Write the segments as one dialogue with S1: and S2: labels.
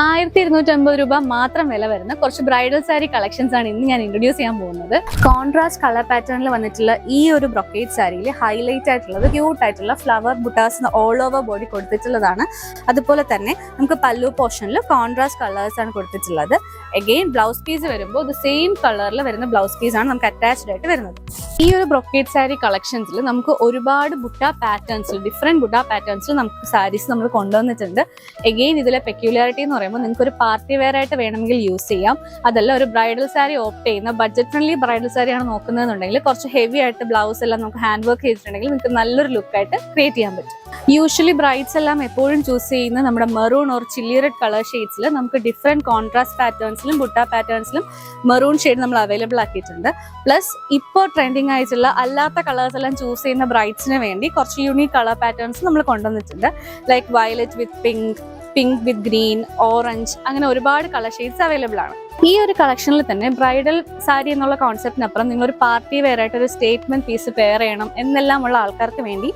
S1: 1250 രൂപ മാത്രം വില വരുന്ന കുറച്ച് ബ്രൈഡൽ സാരി കളക്ഷൻസ് ആണ് ഇന്ന് ഞാൻ ഇൻട്രൊഡ്യൂസ് ചെയ്യാൻ പോകുന്നത്. കോൺട്രാസ്റ്റ് കളർ പാറ്റേണിൽ വന്നിട്ടുള്ള ഈ ഒരു ബ്രൊക്കേഡ് സാരിയിൽ ഹൈലൈറ്റ് ആയിട്ടുള്ളത് ക്യൂട്ട് ആയിട്ടുള്ള ഫ്ലവർ ബുട്ടാസ് ഓൾ ഓവർ ബോഡി കൊടുത്തിട്ടുള്ളതാണ്. അതുപോലെ തന്നെ നമുക്ക് പല്ലു പോർഷനിൽ കോൺട്രാസ്റ്റ് കളേഴ്സ് ആണ് കൊടുത്തിട്ടുള്ളത്. അഗെയിൻ ബ്ലൗസ് പീസ് വരുമ്പോൾ ഇത് സെയിം കളറിൽ വരുന്ന ബ്ലൗസ് പീസ് ആണ് നമുക്ക് അറ്റാച്ച്ഡ് ആയിട്ട് വരുന്നത്. ഈ ഒരു ബ്രൊക്കേഡ് സാരി കളക്ഷൻസിൽ നമുക്ക് ഒരുപാട് ബുട്ട പാറ്റേൺസിൽ ഡിഫറെന്റ് ബുട്ട പാറ്റേൺസിൽ നമുക്ക് സാരീസ് നമ്മൾ കൊണ്ടുവന്നിട്ടുണ്ട്. അഗെയിൻ ഇതിലെ പെക്യുലാരിറ്റി എന്ന് പറയുമ്പോൾ നിങ്ങൾക്ക് ഒരു പാർട്ടി വെയർ ആയിട്ട് വേണമെങ്കിൽ യൂസ് ചെയ്യാം. അതല്ല ഒരു ബ്രൈഡൽ സാരി ഓപ്റ്റ് ചെയ്യുന്ന ബഡ്ജറ്റ് ഫ്രണ്ട്ലി ബ്രൈഡൽ സാരി ആണ് നോക്കുന്നതെന്നുണ്ടെങ്കിൽ കുറച്ച് ഹെവി ആയിട്ട് ബ്ലൗസ് എല്ലാം നമുക്ക് ഹാൻഡ് വർക്ക് ചെയ്തിട്ടുണ്ടെങ്കിൽ നിങ്ങൾക്ക് നല്ലൊരു ലുക്കായിട്ട് ക്രിയേറ്റ് ചെയ്യാൻ പറ്റും. യൂഷ്വലി ബ്രൈഡ്സ് എല്ലാം എപ്പോഴും ചൂസ് ചെയ്യുന്ന നമ്മുടെ maroon or chilli red colour ഷെയ്ഡ്സിൽ നമുക്ക് ഡിഫറെന്റ് കോൺട്രാസ്റ്റ് പാറ്റേൺസിലും ബുട്ട പാറ്റേൺസിലും മെറൂൺ ഷെയ്ഡ് നമ്മൾ അവൈലബിൾ ആക്കിയിട്ടുണ്ട്. പ്ലസ് ഇപ്പോൾ ട്രെൻഡിങ് ആയിട്ടുള്ള അല്ലാത്ത കളേഴ്സ് എല്ലാം ചൂസ് ചെയ്യുന്ന ബ്രൈഡ്സിന് വേണ്ടി കുറച്ച് യൂണീക് കളർ പാറ്റേൺസ് നമ്മൾ കൊണ്ടുവന്നിട്ടുണ്ട്. ലൈക്ക് വയലറ്റ് വിത്ത് പിങ്ക്, പിങ്ക് വിത്ത് ഗ്രീൻ, ഓറഞ്ച്, അങ്ങനെ ഒരുപാട് കളർ ഷെയ്ഡ്സ് അവൈലബിൾ ആണ്. ഈ ഒരു കളക്ഷനിൽ തന്നെ ബ്രൈഡൽ സാരി എന്നുള്ള കോൺസെപ്റ്റിനപ്പുറം നിങ്ങളൊരു പാർട്ടി വെയർ ആയിട്ട് ഒരു സ്റ്റേറ്റ്മെന്റ് പീസ് പെയർ ചെയ്യണം എന്നെല്ലാം ഉള്ള ആൾക്കാർക്ക് വേണ്ടി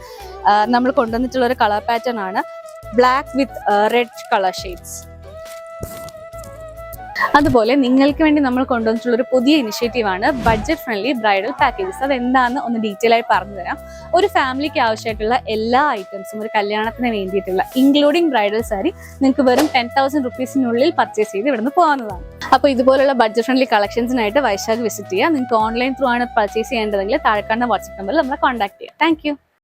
S1: നമ്മൾ കൊണ്ടുവന്നിട്ടുള്ള ഒരു കളർ പാറ്റേൺ ആണ് black with red colour shades. അതുപോലെ നിങ്ങൾക്ക് വേണ്ടി നമ്മൾ കൊണ്ടുവന്നിട്ടുള്ള ഒരു പുതിയ ഇനിഷ്യേറ്റീവ് ആണ് ബഡ്ജറ്റ് ഫ്രണ്ട്ലി ബ്രൈഡൽ പാക്കേജസ്. അതെന്താണെന്ന് ഒന്ന് ഡീറ്റെയിൽ ആയി പറഞ്ഞു തരാം. ഒരു ഫാമിലിക്ക് ആവശ്യമായിട്ടുള്ള എല്ലാ ഐറ്റംസും ഒരു കല്യാണത്തിന് വേണ്ടിയിട്ടുള്ള ഇൻക്ലൂഡിംഗ് ബ്രൈഡൽ സാരി നിങ്ങൾക്ക് വെറും 10,000 റുപ്പീസിനുള്ളിൽ പർച്ചേസ് ചെയ്ത് ഇവിടുന്ന് പോകാവുന്നതാണ്. അപ്പോൾ ഇതുപോലുള്ള ബഡ്ജറ്റ് ഫ്രണ്ട്ലി കളക്ഷൻസിനായിട്ട് വൈശാഖ് വിസിറ്റ് ചെയ്യുക. നിങ്ങൾക്ക് ഓൺലൈൻ ത്രൂ ആണ് പർച്ചേസ് ചെയ്യേണ്ടതെങ്കിൽ താഴെ കാണുന്ന വാട്സ്ആപ്പ് നമ്പറിൽ നമ്മളെ കോൺടാക്ട് ചെയ്യുക. താങ്ക്